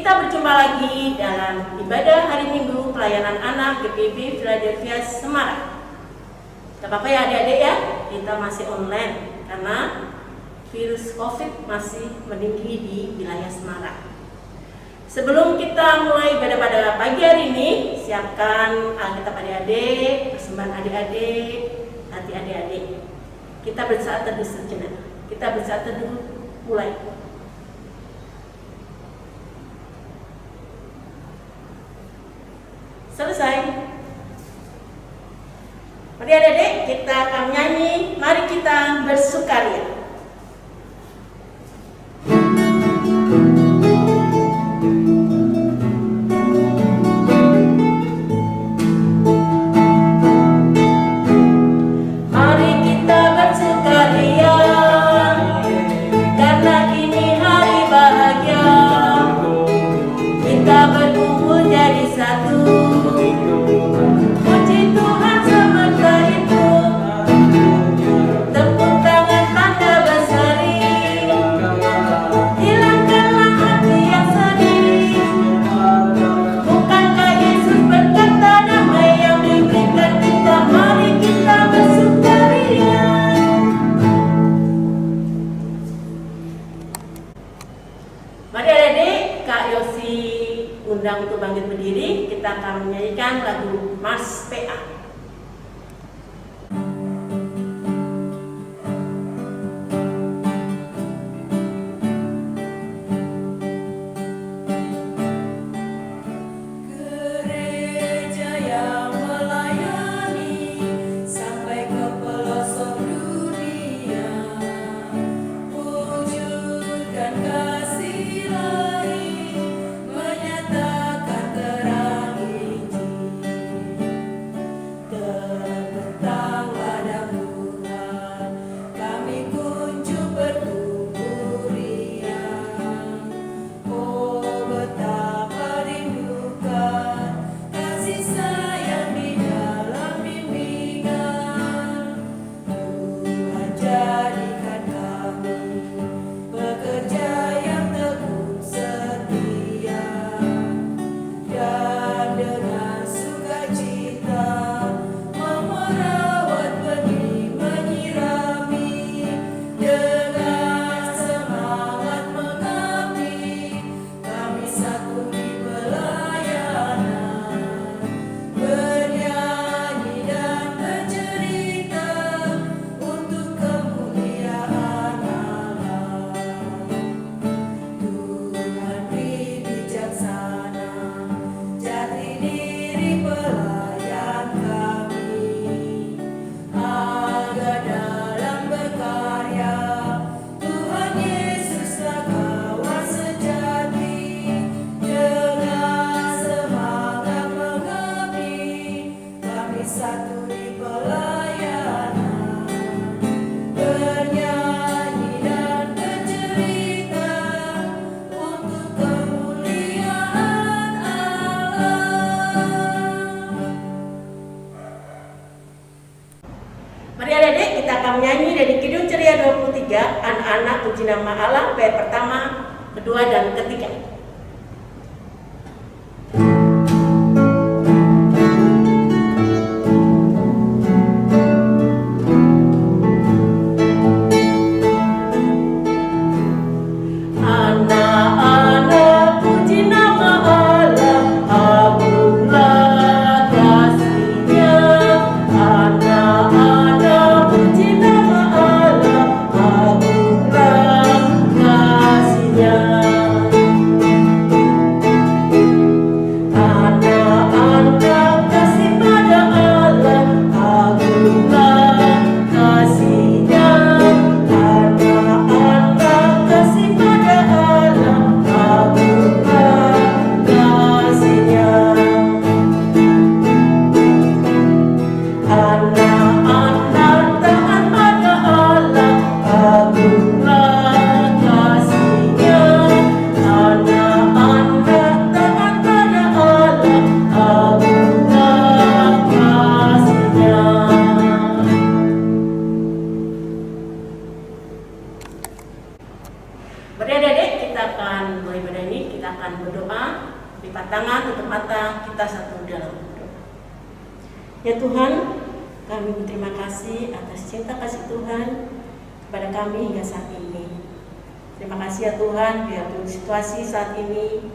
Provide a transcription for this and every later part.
Kita berjumpa lagi dalam ibadah hari Minggu pelayanan anak GPIB Philadelphia Semarang. Gak apa-apa ya adik-adik ya, kita masih online karena virus COVID masih meninggi di wilayah Semarang. Sebelum kita mulai ibadah pada pagi hari ini, siapkan Alkitab adik-adik, persembahan adik-adik, hati adik-adik. Kita bersaat teduh sejenak. Kita bersaat teduh mulai. Selesai. Mari adik-adik, kita akan nyanyi. Mari kita bersukaria. Untuk bangkit berdiri, kita akan menyanyikan lagu Mars PA. Mari adik-adik, kita akan menyanyi dari Kidung Ceria 23, anak-anak puji nama Allah, bait pertama, kedua, dan ketiga. Mari adik-adik, kita akan mulai ibadah ini. Kita kita akan berdoa, lipat tangan, tutup mata, kita satu dalam doa. Ya Tuhan, kami berterima kasih atas cinta kasih Tuhan kepada kami hingga saat ini. Terima kasih ya Tuhan, biarpun situasi saat ini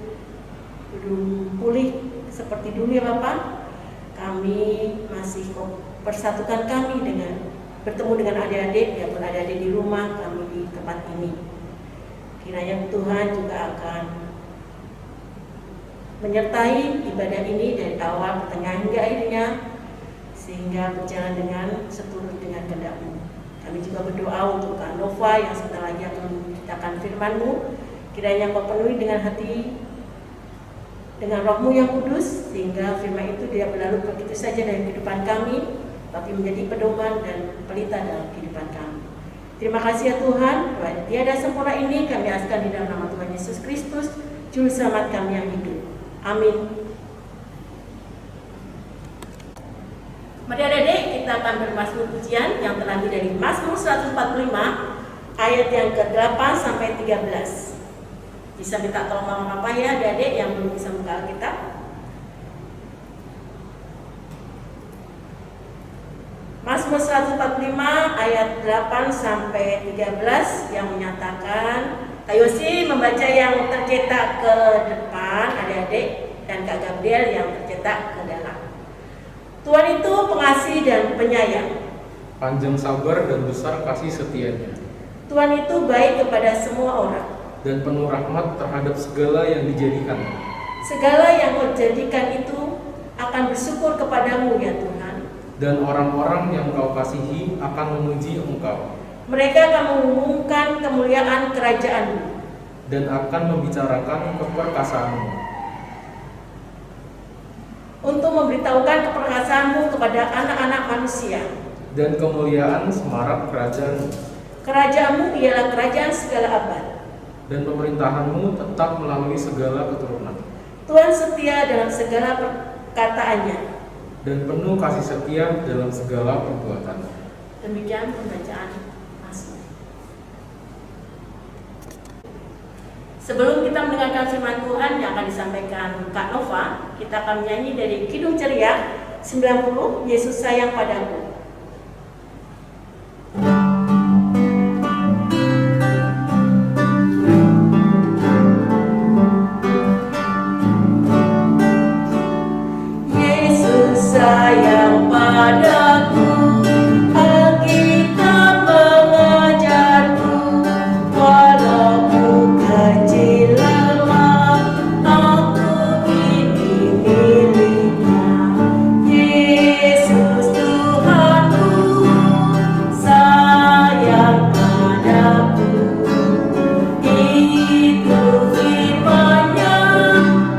belum pulih seperti dulu ya Bapak, kami masih persatukan kami dengan bertemu dengan adik-adik, biarpun adik-adik di rumah, kami di tempat ini. Kiranya Tuhan juga akan menyertai ibadah ini dari awal, pertengahan hingga akhirnya, sehingga berjalan dengan seturut dengan kehendak-Mu. Kami juga berdoa untuk Kak Nova yang sebentar lagi akan memberitakan firman-Mu. Kiranya Kau penuhi dengan hati, dengan Roh-Mu yang kudus, sehingga firman itu tidak berlalu begitu saja dalam kehidupan kami, tapi menjadi pedoman dan pelita dalam kehidupan kami. Terima kasih ya Tuhan, bahwa tiada sempurna ini kami askan di dalam nama Tuhan Yesus Kristus, Juru Selamat kami yang hidup. Amin. Mari adik-adik, kita akan bermazmur pujian yang terambil dari Mazmur 145 ayat yang ke-8 sampai 13. Bisa minta tolong mama papa ya adik-adik yang belum bisa buka Alkitab. Mazmur 145 ayat 8 sampai 13 yang menyatakan, Kak Yosi membaca yang tercetak ke depan adik-adik dan Kak Gabriel yang tercetak ke dalam. Tuhan itu pengasih dan penyayang, panjang sabar dan besar kasih setianya. Tuhan itu baik kepada semua orang, dan penuh rahmat terhadap segala yang dijadikan. Segala yang Kau jadikan itu akan bersyukur kepadamu ya Tuhan. Dan orang-orang yang Kau kasihi akan memuji Engkau. Mereka akan mengumumkan kemuliaan kerajaan-Mu dan akan membicarakan keperkasaanmu. Untuk memberitahukan keperkasaan-Mu kepada anak-anak manusia. Dan kemuliaan semarak kerajaan-Mu. Kerajaan-Mu ialah kerajaan segala abad. Dan pemerintahan-Mu tetap melalui segala keturunan. Tuhan setia dalam segala perkataannya. Dan penuh kasih setia dalam segala perbuatan. Demikian pembacaan Mazmur. Sebelum kita mendengarkan firman Tuhan yang akan disampaikan Kak Nova, kita akan menyanyi dari Kidung Ceria 90, Yesus Sayang Padaku. Yesus sayang padaku, Alkitab mengajarku, walau kecil lemah, aku ini miliknya. Yesus Tuhanku, sayang padaku. Itu firman-Nya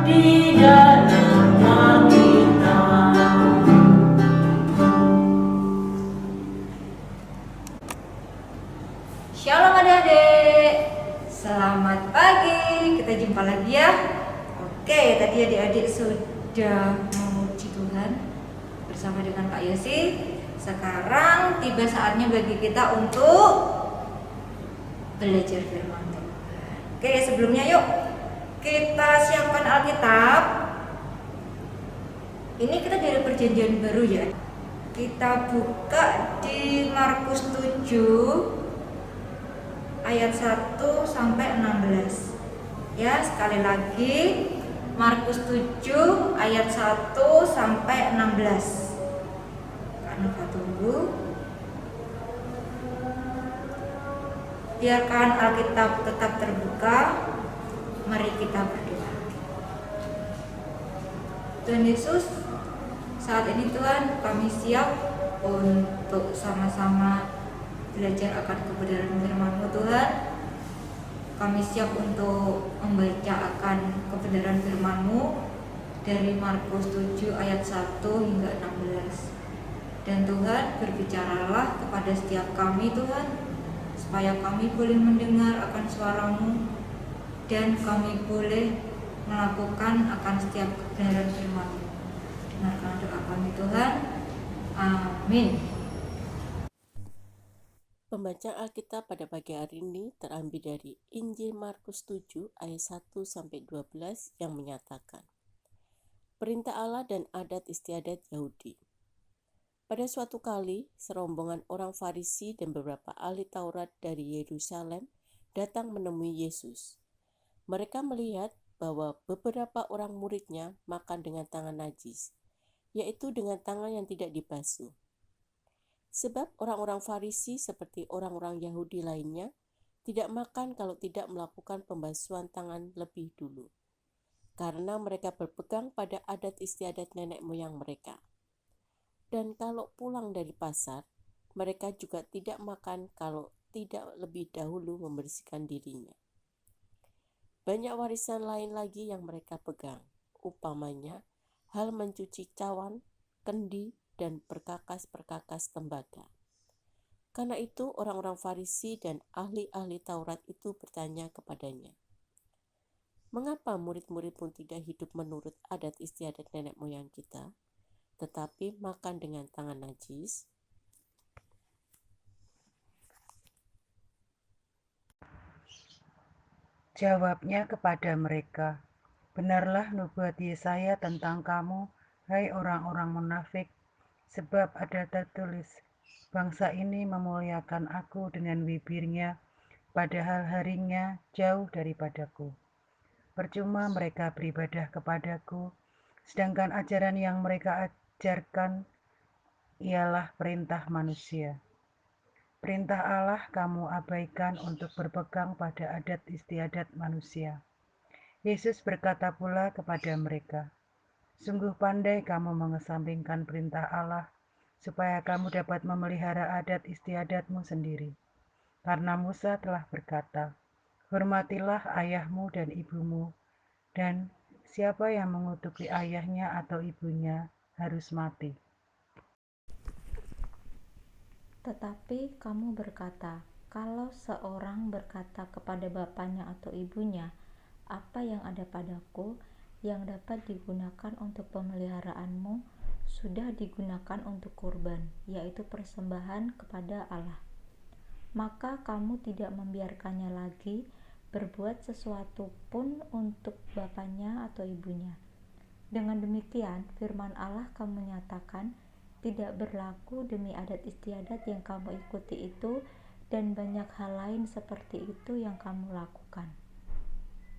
di dalam Alkitab. Shalom adik-adik, selamat pagi, kita jumpa lagi ya. Oke, tadi adik-adik sudah memuji Tuhan bersama dengan Kak Yosi. Sekarang tiba saatnya bagi kita untuk belajar firman Tuhan. Oke, sebelumnya yuk kita siapkan Alkitab. Ini kita dari perjanjian baru ya. Kita buka di Markus 7 ayat 1 sampai 16. Ya, sekali lagi Markus 7 ayat 1 sampai 16. Karena kita tunggu. Biarkan Alkitab tetap terbuka. Mari kita berdoa. Tuhan Yesus, saat ini Tuhan kami siap untuk sama-sama belajar akan kebenaran firman-Mu Tuhan. Kami siap untuk membaca akan kebenaran firman-Mu dari Markus 7 ayat 1 hingga 16. Dan Tuhan berbicaralah kepada setiap kami Tuhan, supaya kami boleh mendengar akan suara-Mu dan kami boleh melakukan akan setiap kebenaran firman-Mu. Dengarkan doa kami Tuhan. Amin. Pembacaan Alkitab pada pagi hari ini terambil dari Injil Markus 7 ayat 1-12 yang menyatakan, Perintah Allah dan adat istiadat Yahudi. Pada suatu kali, serombongan orang Farisi dan beberapa ahli Taurat dari Yerusalem datang menemui Yesus. Mereka melihat bahwa beberapa orang muridnya makan dengan tangan najis, yaitu dengan tangan yang tidak dibasuh. Sebab orang-orang Farisi seperti orang-orang Yahudi lainnya tidak makan kalau tidak melakukan pembasuhan tangan lebih dulu, karena mereka berpegang pada adat istiadat nenek moyang mereka. Dan kalau pulang dari pasar, mereka juga tidak makan kalau tidak lebih dahulu membersihkan dirinya. Banyak warisan lain lagi yang mereka pegang, umpamanya hal mencuci cawan, kendi, dan perkakas-perkakas tembaga. Karena itu orang-orang Farisi dan ahli-ahli Taurat itu bertanya kepadanya, mengapa murid-murid pun tidak hidup menurut adat istiadat nenek moyang kita, tetapi makan dengan tangan najis? Jawabnya kepada mereka, benarlah nubuat Yesaya tentang kamu, hai orang-orang munafik, sebab ada tertulis, bangsa ini memuliakan aku dengan bibirnya, padahal harinya jauh daripadaku. Percuma mereka beribadah kepadaku, sedangkan ajaran yang mereka ajarkan ialah perintah manusia. Perintah Allah kamu abaikan untuk berpegang pada adat istiadat manusia. Yesus berkata pula kepada mereka, sungguh pandai kamu mengesampingkan perintah Allah, supaya kamu dapat memelihara adat istiadatmu sendiri. Karena Musa telah berkata, hormatilah ayahmu dan ibumu, dan siapa yang mengutuki ayahnya atau ibunya harus mati. Tetapi kamu berkata, kalau seorang berkata kepada bapaknya atau ibunya, apa yang ada padaku, yang dapat digunakan untuk pemeliharaanmu, sudah digunakan untuk kurban, yaitu persembahan kepada Allah. Maka kamu tidak membiarkannya lagi berbuat sesuatu pun untuk bapaknya atau ibunya. Dengan demikian, firman Allah kamu nyatakan tidak berlaku demi adat istiadat yang kamu ikuti itu, dan banyak hal lain seperti itu yang kamu lakukan.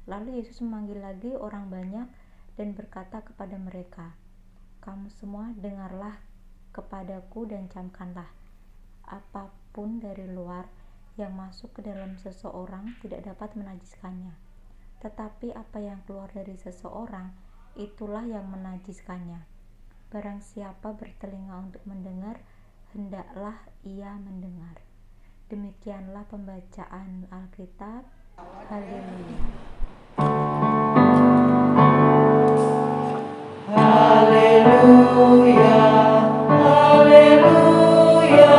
Lalu Yesus memanggil lagi orang banyak dan berkata kepada mereka, kamu semua dengarlah kepadaku dan camkanlah, apapun dari luar yang masuk ke dalam seseorang tidak dapat menajiskannya, tetapi apa yang keluar dari seseorang itulah yang menajiskannya. Barang siapa bertelinga untuk mendengar, hendaklah ia mendengar. Demikianlah pembacaan Alkitab. Haleluya. Haleluya, haleluya,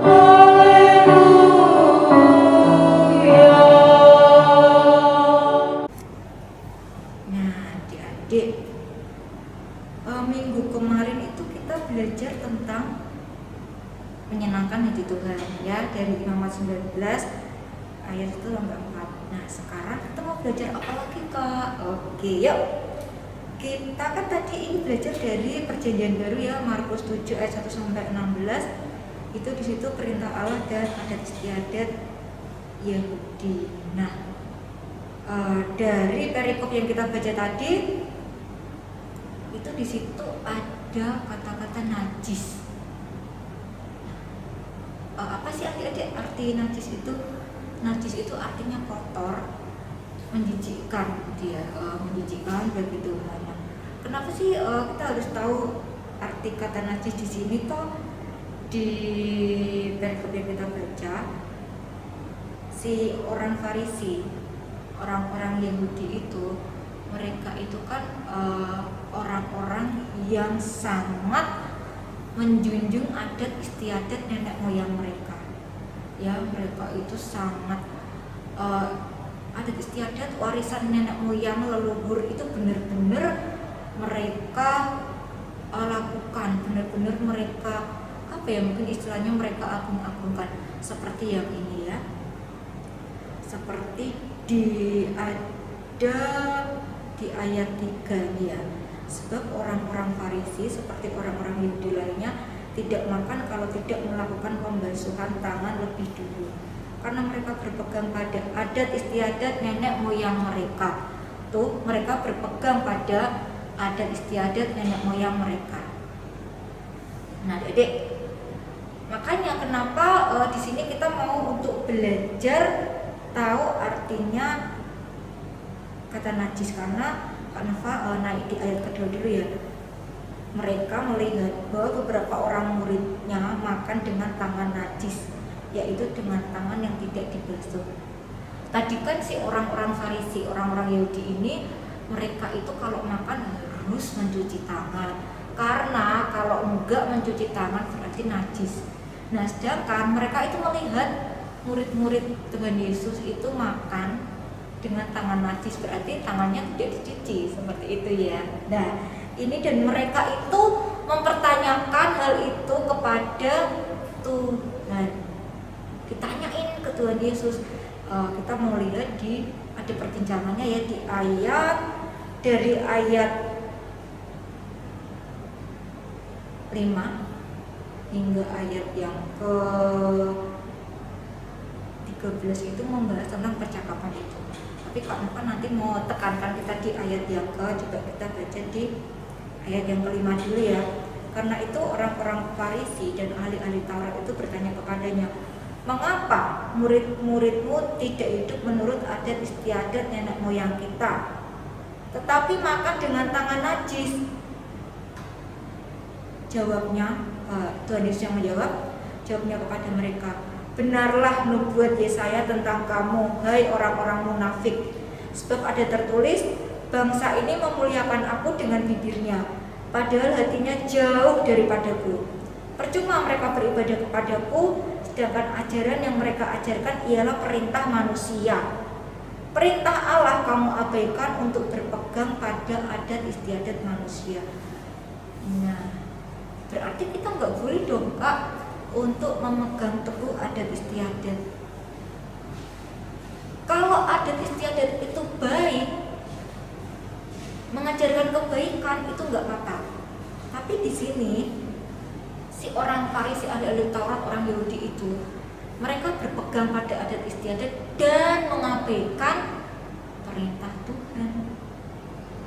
haleluya. Nah, adik-adik, minggu kemarin itu kita belajar tentang menyenangkan hati Tuhan, ya, dari Imamat 19 ayat 1-4. Nah, sekarang kita mau belajar apa lagi, Kak? Oke, yuk. Kita kan tadi ini belajar dari Perjanjian Baru, ya, Markus 7 ayat 1-16. Itu di situ perintah Allah dan adat istiadat Yahudi. Nah, dari perikop yang kita baca tadi itu di situ ada kata-kata najis. Apa sih adik-adik arti najis itu? Najis itu artinya kotor, menjijikkan, menjijikkan bagi Tuhan. Kenapa sih kita harus tahu arti kata najis di sini? Toh di perikop yang kita baca, si orang Farisi, orang-orang Yahudi itu, mereka itu kan orang-orang yang sangat menjunjung adat istiadat nenek moyang mereka. Ya, mereka itu sangat adat istiadat warisan nenek moyang leluhur itu benar-benar mereka lakukan, benar-benar mereka mungkin istilahnya mereka agung-agungkan seperti yang ini ya, seperti ada di ayat 3 nih ya, sebab orang-orang Farisi seperti orang-orang Yahudi lainnya tidak makan kalau tidak melakukan pembasuhan tangan lebih dulu, karena mereka berpegang pada adat istiadat nenek moyang mereka. Tuh, mereka berpegang pada adat istiadat nenek moyang mereka. Nah, Adik, makanya kenapa di sini kita mau untuk belajar tahu artinya kata najis, karena naik di ayat kedua dulu ya. Mereka melihat bahwa beberapa orang muridnya makan dengan tangan najis, yaitu dengan tangan yang tidak dibasuh. Tadi kan si orang-orang Farisi, orang-orang Yahudi ini, mereka itu kalau makan harus mencuci tangan, karena kalau enggak mencuci tangan berarti najis. Nah, sedangkan mereka itu melihat murid-murid Tuhan Yesus itu makan dengan tangan najis, berarti tangannya tidak dicuci, seperti itu ya. Nah, ini dan mereka itu mempertanyakan hal itu kepada Tuhan. Ditanyain ke Tuhan Yesus. Kita mau lihat ada perbincangannya ya di dari ayat 5 hingga ayat yang ke 13 itu membahas tentang percakapan itu. Tapi Kak Nova nanti mau tekankan kita di ayat yang coba kita baca di ayat yang ke-5 dulu ya. Karena itu orang-orang Farisi dan ahli-ahli Taurat itu bertanya kepadanya, "Mengapa murid-muridmu tidak hidup menurut adat istiadat nenek moyang kita, tetapi makan dengan tangan najis?" Jawabnya, Tuhan Yesus yang jawabnya kepada mereka, "Benarlah nubuat Yesaya tentang kamu, hai orang-orang munafik. Sebab ada tertulis, bangsa ini memuliakan aku dengan bibirnya, padahal hatinya jauh daripadaku. Percuma mereka beribadah kepadaku, sedangkan ajaran yang mereka ajarkan ialah perintah manusia. Perintah Allah kamu abaikan untuk berpegang pada adat istiadat manusia." Nah, berarti kita nggak boleh dong Kak untuk memegang teguh adat istiadat. Kalau adat istiadat itu baik, mengajarkan kebaikan, itu nggak apa-apa. Tapi di sini si orang Farisi, ahli-ahli Taurat, orang Yahudi itu, mereka berpegang pada adat istiadat dan mengabaikan perintah Tuhan.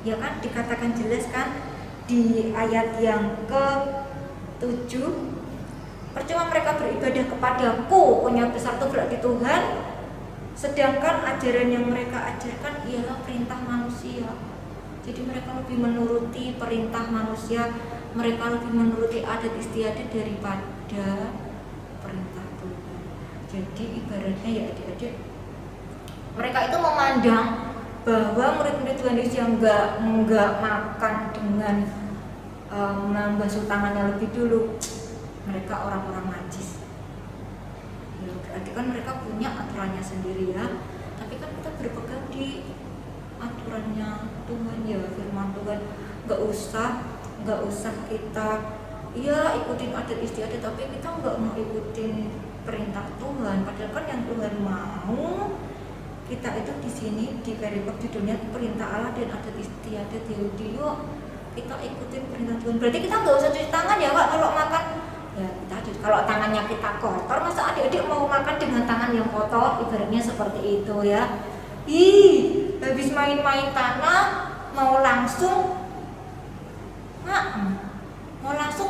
Ya kan, dikatakan jelas kan di ayat yang ke-7, "Percuma mereka beribadah kepadaku," punya besar itu berarti Tuhan, "sedangkan ajaran yang mereka ajarkan ialah perintah manusia." Jadi mereka lebih menuruti perintah manusia, mereka lebih menuruti adat istiadat daripada perintah Tuhan. Jadi ibaratnya ya adik-adik, mereka itu memandang bahwa murid-murid Tuhan Yesus yang enggak makan dengan membasuh tangannya lebih dulu, mereka orang-orang najis. Ya, berarti kan mereka punya aturannya sendiri ya. Tapi kan kita berpegang di aturannya Tuhan ya, firman Tuhan. Gak usah kita ikutin adat istiadat, tapi kita nggak mau ikutin perintah Tuhan. Padahal kan yang Tuhan mau kita itu di sini di Karibak judulnya perintah Allah dan adat istiadat Yahudi. Yuk kita ikutin perintah Tuhan. Berarti kita nggak usah cuci tangan ya Pak kalau makan. Ya kita cuci. Kalau tangannya kita kotor, masa adik-adik mau makan dengan tangan yang kotor? Ibaratnya seperti itu ya. Habis main-main tanah mau langsung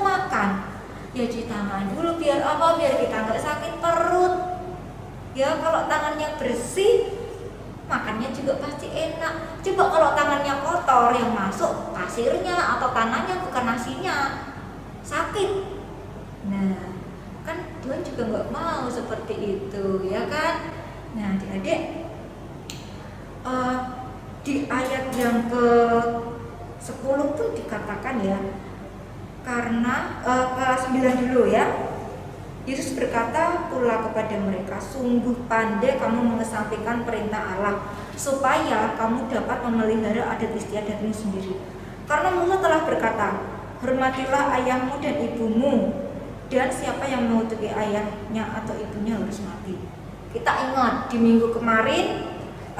makan. Ya cuci tangan dulu, biar apa? Biar kita nggak sakit perut. Ya kalau tangannya bersih, makannya juga pasti enak. Coba kalau tangannya kotor, yang masuk pasirnya atau tanahnya bukan nasinya, sakit. Nah, kan Tuhan juga nggak mau seperti itu, ya kan? Nah, adik-adik, di ayat yang ke-10 pun dikatakan ya, karena ke-9 dulu ya. Yesus berkata pula kepada mereka, "Sungguh pandai kamu mengesampingkan perintah Allah, supaya kamu dapat memelihara adat istiadatmu sendiri. Karena Musa telah berkata, hormatilah ayahmu dan ibumu, dan siapa yang mengutuki ayahnya atau ibunya harus mati. Kita ingat di minggu kemarin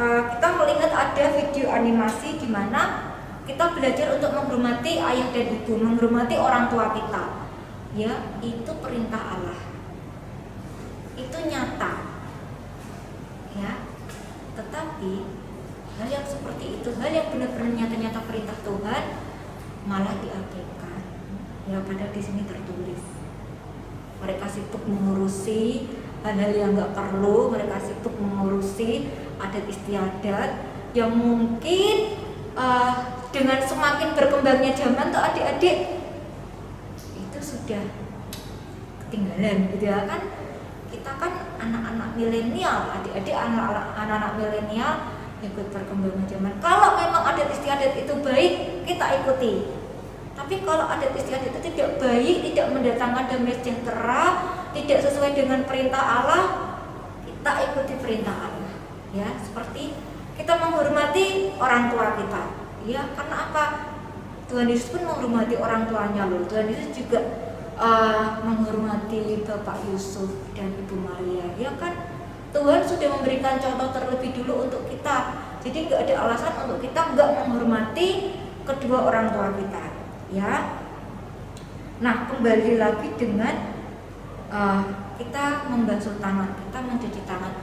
kita melihat ada video animasi di mana kita belajar untuk menghormati ayah dan ibu, menghormati orang tua kita. Ya, itu perintah Allah. Itu nyata. Ya. Tetapi hal yang seperti itu, hal yang benar-benar nyata-nyata perintah Tuhan malah diabaikan. Ya, padahal di sini tertulis. Mereka sibuk mengurusi hal-hal yang nggak perlu, mereka sibuk mengurusi adat istiadat yang mungkin dengan semakin berkembangnya zaman tuh adik-adik itu sudah ketinggalan gitu ya kan. Kita kan anak-anak milenial, adik-adik anak-anak milenial ikut perkembangan zaman. Kalau memang adat istiadat itu baik, kita ikuti. Tapi kalau adat istiadat itu tidak baik, tidak mendatangkan damai sejahtera, tidak sesuai dengan perintah Allah, kita ikuti perintah Allah. Ya, seperti kita menghormati orang tua kita. Ya, karena apa? Tuhan Yesus pun menghormati orang tuanya loh. Tuhan Yesus juga menghormati Bapak Yusuf dan Ibu Maria. Ya kan? Tuhan sudah memberikan contoh terlebih dulu untuk kita. Jadi nggak ada alasan untuk kita nggak menghormati kedua orang tua kita. Ya. Nah, kembali lagi dengan kita membasuh tangan, kita mencuci tangan.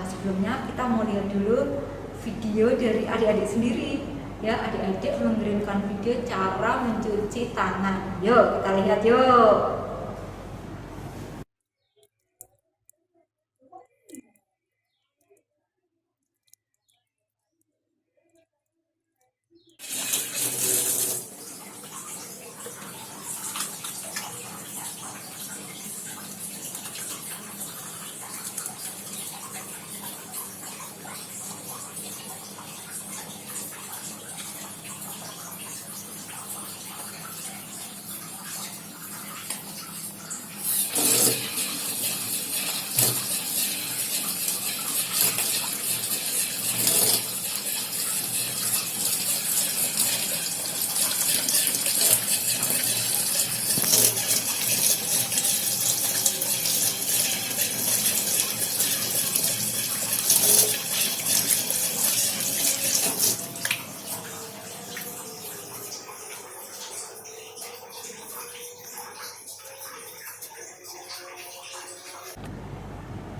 Sebelumnya kita mau lihat dulu video dari adik-adik sendiri. Ya, adik-adik mengirimkan video cara mencuci tangan. Yuk, kita lihat yuk.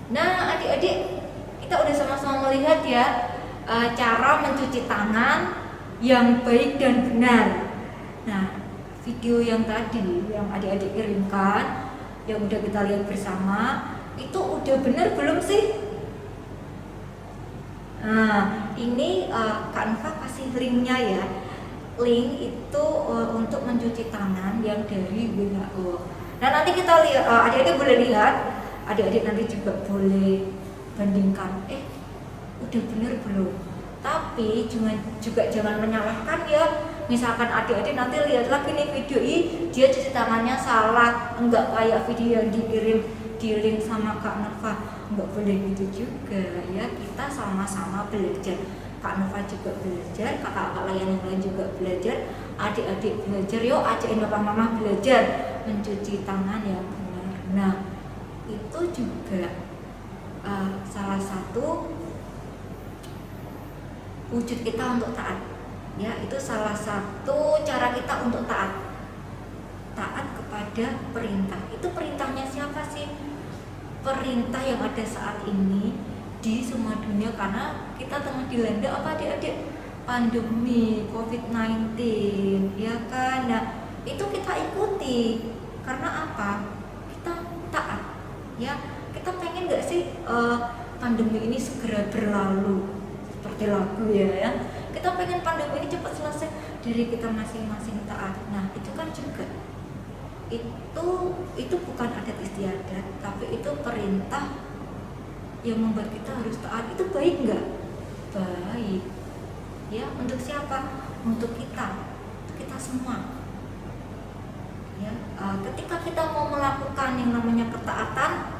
Nah, adik-adik, kita udah sama-sama melihat ya cara mencuci tangan yang baik dan benar. Nah, video yang tadi yang adik-adik kirimkan, yang udah kita lihat bersama, itu udah benar belum sih? Nah, ini Kak Nova kasih linknya ya. Link itu untuk mencuci tangan yang dari WHO. Nah, nanti kita lihat, adik-adik boleh lihat. Adik-adik nanti juga boleh bandingkan, udah bener belum? Tapi juga jangan menyalahkan ya. Misalkan adik-adik nanti lihat lagi nih video ini, dia cuci tangannya salah, enggak kayak video yang dikirim di link sama Kak Nova. Enggak boleh gitu juga ya. Kita sama-sama belajar. Kak Nova juga belajar, kakak-kakak lain yang lain juga belajar, adik-adik belajar. Yuk ajakin bapak mama belajar mencuci tangan yang benar. Nah, itu juga salah satu wujud kita untuk taat. Ya, itu salah satu cara kita untuk taat kepada perintah. Itu perintahnya siapa sih? Perintah yang ada saat ini di semua dunia, karena kita tengah dilanda apa adik-adik? Pandemi COVID-19, ya kan? Nah, itu kita ikuti karena apa? Kita taat. Ya, kita pengen nggak sih pandemi ini segera berlalu seperti lagu ya. Kita pengen pandemi ini cepat selesai, dari kita masing-masing taat. Nah, itu kan juga itu bukan adat istiadat, tapi itu perintah yang membuat kita harus taat. Itu baik nggak? Baik. Ya, untuk siapa? Untuk kita semua. Ya, ketika kita mau melakukan yang namanya ketaatan,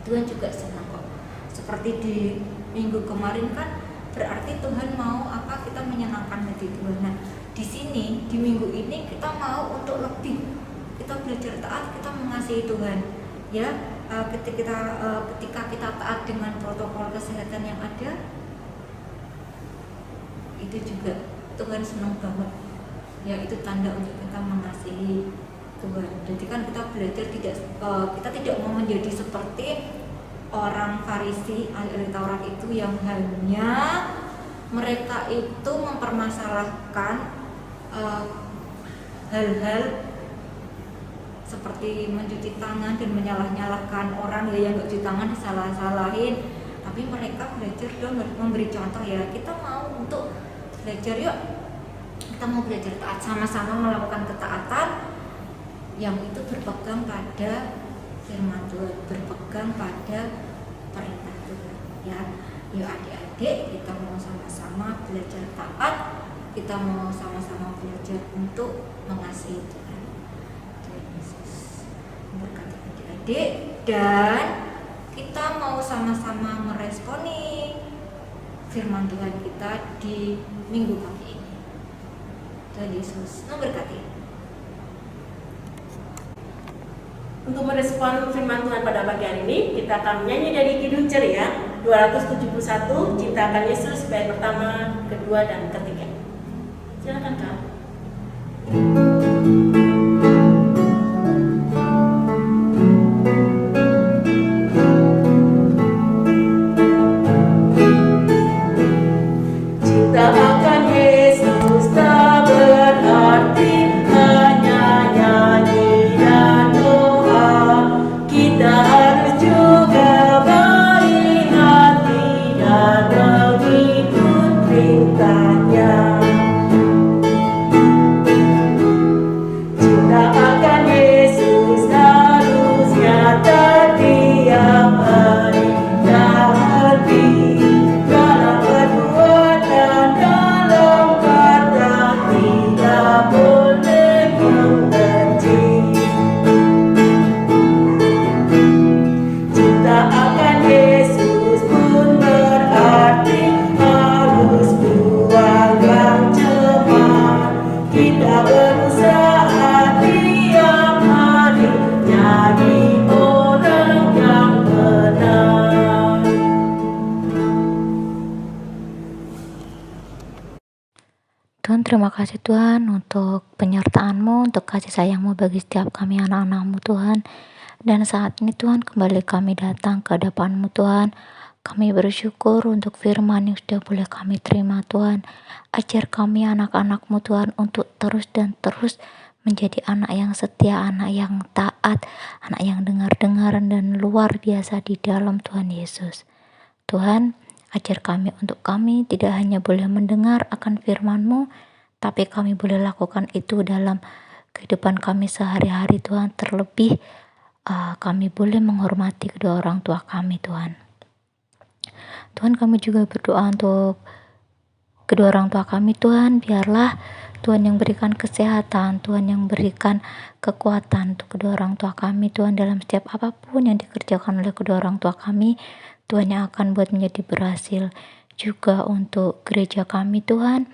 Tuhan juga senang kok. Seperti di minggu kemarin kan, berarti Tuhan mau apa? Kita menyenangkan hati Tuhan. Nah, di sini di minggu ini kita mau untuk lebih kita belajar taat, kita mengasihi Tuhan. Ya, ketika kita taat dengan protokol kesehatan yang ada, itu juga Tuhan senang banget. Ya, itu tanda untuk kita mengasihi Tuhan. Jadi kan kita belajar kita tidak mau menjadi seperti orang Farisi, ahli Taurat itu yang hanya mereka itu mempermasalahkan hal-hal seperti mencuci tangan dan menyalah-nyalahkan orang yang nggak cuci tangan disalah-salahin. Tapi mereka belajar dong memberi contoh. Ya, kita mau untuk belajar, yuk kita mau belajar taat, sama-sama melakukan ketaatan yang itu berpegang pada firman Tuhan, berpegang pada perintah Tuhan. Ya, yuk adik-adik, kita mau sama-sama belajar taat, kita mau sama-sama belajar untuk mengasihi Tuhan. Tuhan Yesus memberkati adik-adik, dan kita mau sama-sama meresponi firman Tuhan kita di minggu pagi ini. Tuhan Yesus memberkati. Untuk merespon firman Tuhan pada pagi hari ini, kita akan menyanyi dari Kidung Ceria 271, Cintakan Yesus, bait pertama, kedua, dan ketiga. Silakan Kak. Cinta akan Yesus tak berarti hanya nyanyi dan doa. Kita harus juga baik hati dan mengikut perintahnya. Cinta akan Yesus harus nyata tiap hari dan hati, dalam perbuatan, dalam kata, tidak boleh membenci. Cinta akan Yesus pun berarti harus buang yang cemar. Kita berusaha tiap hari jadi orang yang benar. Tuhan, terima kasih Tuhan untuk penyertaan-Mu, untuk kasih sayang-Mu bagi setiap kami anak-anak-Mu Tuhan. Dan saat ini Tuhan, kembali kami datang ke hadapan-Mu Tuhan. Kami bersyukur untuk firman yang sudah boleh kami terima Tuhan. Ajar kami anak-anak-Mu Tuhan untuk terus dan terus menjadi anak yang setia, anak yang taat, anak yang dengar-dengaran dan luar biasa di dalam Tuhan Yesus. Tuhan, ajar kami untuk kami tidak hanya boleh mendengar akan firman-Mu, tapi kami boleh lakukan itu dalam kehidupan kami sehari-hari Tuhan. Terlebih kami boleh menghormati kedua orang tua kami Tuhan. Tuhan, kami juga berdoa untuk kedua orang tua kami Tuhan. Biarlah Tuhan yang berikan kesehatan, Tuhan yang berikan kekuatan untuk kedua orang tua kami Tuhan, dalam setiap apapun yang dikerjakan oleh kedua orang tua kami. Tuhan yang akan buat menjadi berhasil. Juga untuk gereja kami Tuhan,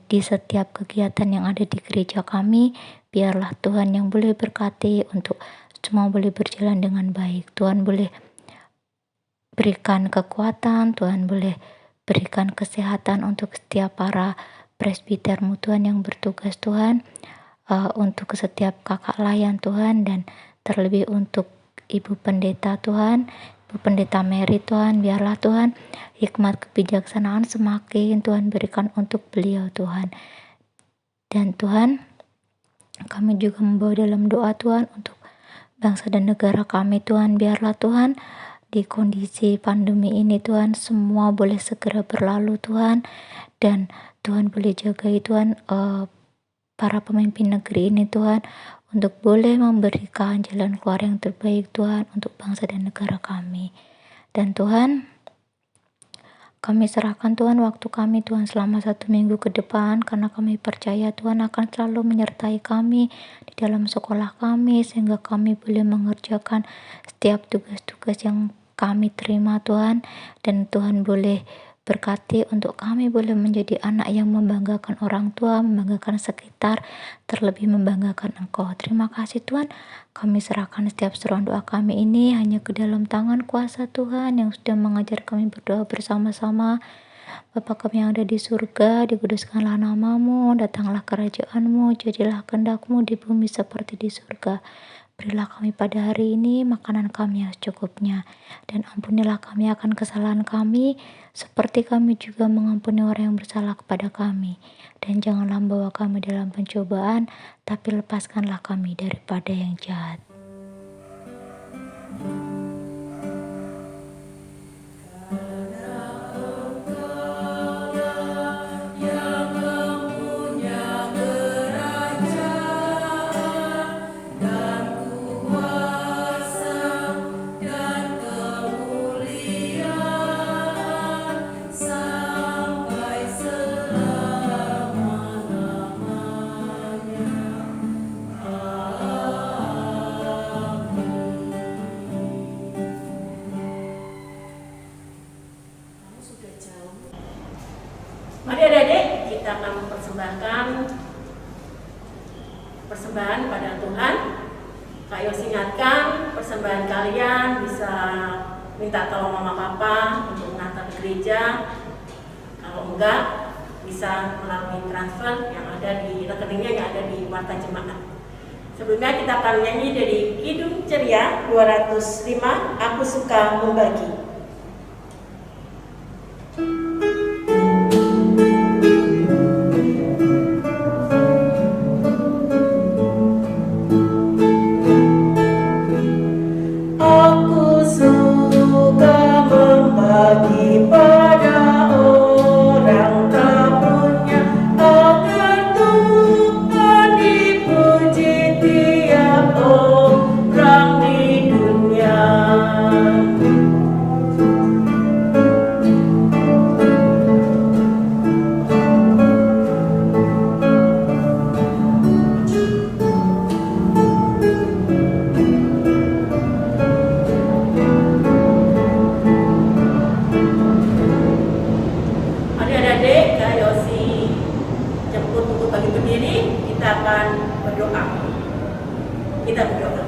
di setiap kegiatan yang ada di gereja kami, biarlah Tuhan yang boleh berkati untuk semua boleh berjalan dengan baik. Tuhan boleh berikan kekuatan, Tuhan boleh berikan kesehatan untuk setiap para presbiter-Mu Tuhan yang bertugas Tuhan, untuk setiap kakak layan Tuhan, dan terlebih untuk Ibu Pendeta Tuhan, Ibu Pendeta Mary Tuhan. Biarlah Tuhan hikmat kebijaksanaan semakin Tuhan berikan untuk beliau Tuhan. Dan Tuhan, kami juga membawa dalam doa Tuhan untuk bangsa dan negara kami Tuhan. Biarlah Tuhan di kondisi pandemi ini Tuhan, semua boleh segera berlalu Tuhan, dan Tuhan boleh jagai Tuhan para pemimpin negeri ini Tuhan, untuk boleh memberikan jalan keluar yang terbaik Tuhan untuk bangsa dan negara kami. Dan Tuhan, kami serahkan Tuhan waktu kami Tuhan selama 1 minggu ke depan, karena kami percaya Tuhan akan selalu menyertai kami di dalam sekolah kami, sehingga kami boleh mengerjakan setiap tugas-tugas yang kami terima Tuhan, dan Tuhan boleh Berkati untuk kami boleh menjadi anak yang membanggakan orang tua, membanggakan sekitar, terlebih membanggakan Engkau. Terima kasih Tuhan, kami serahkan setiap seruan doa kami ini hanya ke dalam tangan kuasa Tuhan yang sudah mengajar kami berdoa bersama-sama. Bapa kami yang ada di surga, dikuduskanlah namamu, datanglah kerajaanmu, jadilah kehendak-mu di bumi seperti di surga. Berilah kami pada hari ini makanan kami yang secukupnya, dan ampunilah kami akan kesalahan kami, seperti kami juga mengampuni orang yang bersalah kepada kami. Dan janganlah membawa kami dalam pencobaan, tapi lepaskanlah kami daripada yang jahat. Mari adik-adik, kita akan mempersembahkan persembahan pada Tuhan. Kak Yos ingatkan, persembahan kalian bisa minta tolong mama papa untuk menata di gereja. Kalau enggak, bisa melalui transfer yang ada di rekeningnya yang ada di Warta Jemaat. Sebelumnya kita akan nyanyi dari Kidung Ceria 205, Aku Suka Membagi. Aku suka membagi pada orang tak punya, agar Tuhan dipuji tiap orang di dunia. Adik-adik, Kak Yosi jemput untuk bagi berdiri, kita akan berdoa. Kita berdoa.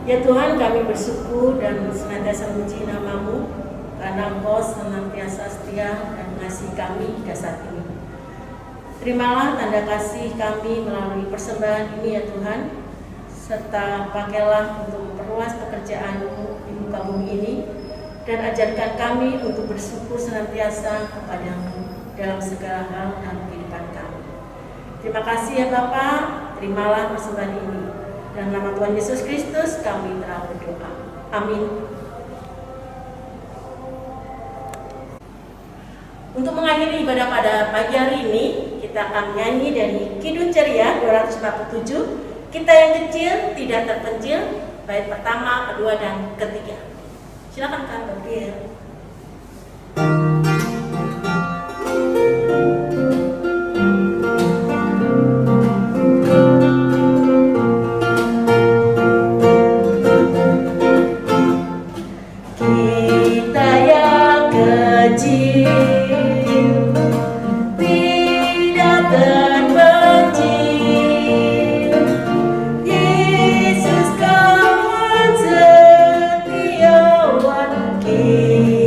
Ya Tuhan, kami bersyukur dan senantiasa memuji nama-Mu, karena Engkau senantiasa setia dan mengasihi kami hingga saat ini. Terimalah tanda kasih kami melalui persembahan ini ya Tuhan, serta pakailah untuk memperluas pekerjaan-Mu di muka bumi ini, dan ajarkan kami untuk bersyukur senantiasa kepada-Mu dalam segala hal dalam kehidupan kami. Terima kasih ya Bapa, terimalah persembahan ini. Dalam nama Tuhan Yesus Kristus kami telah berdoa. Amin. Untuk mengakhiri ibadah pada pagi hari ini, kita akan nyanyi dari Kidung Ceria 247, Kita yang Kecil Tidak Terpencil, bait pertama, kedua, dan ketiga. Silakan Kak Gabriel. Kita yang kecil tidak terpencil, Yesus kawan setiawan kita.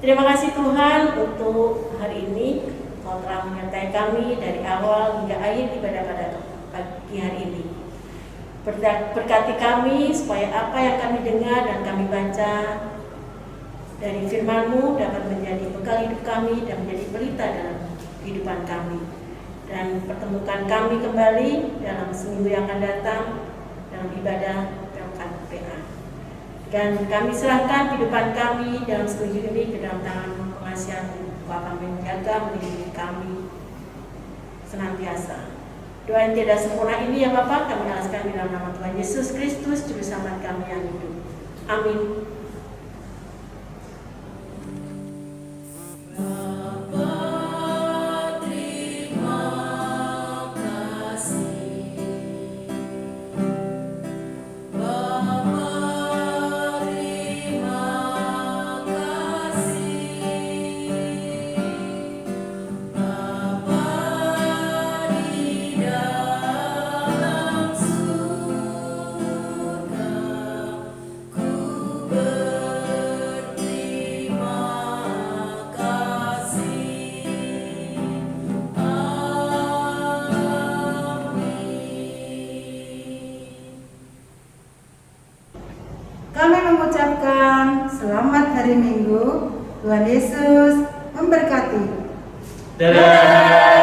Terima kasih Tuhan untuk hari ini. Kau telah menyertai kami dari awal hingga akhir ibadah pada pagi hari ini. Berkati kami supaya apa yang kami dengar dan kami baca dari firman-Mu dapat menjadi bekal hidup kami dan menjadi pelita dalam kehidupan kami. Dan pertemukan kami kembali dalam seminggu yang akan datang dalam ibadah PA. Dan kami serahkan kehidupan kami dalam seminggu ini ke dalam tangan pengasihan-Mu. Kau akan menjaga melindungi kami senantiasa. Doa yang tidak sempurna ini ya Bapa, kami alaskan di dalam nama Tuhan Yesus Kristus, Juru Selamat kami yang hidup. Amin. Kami mengucapkan selamat hari Minggu. Tuhan Yesus memberkati. Dadah.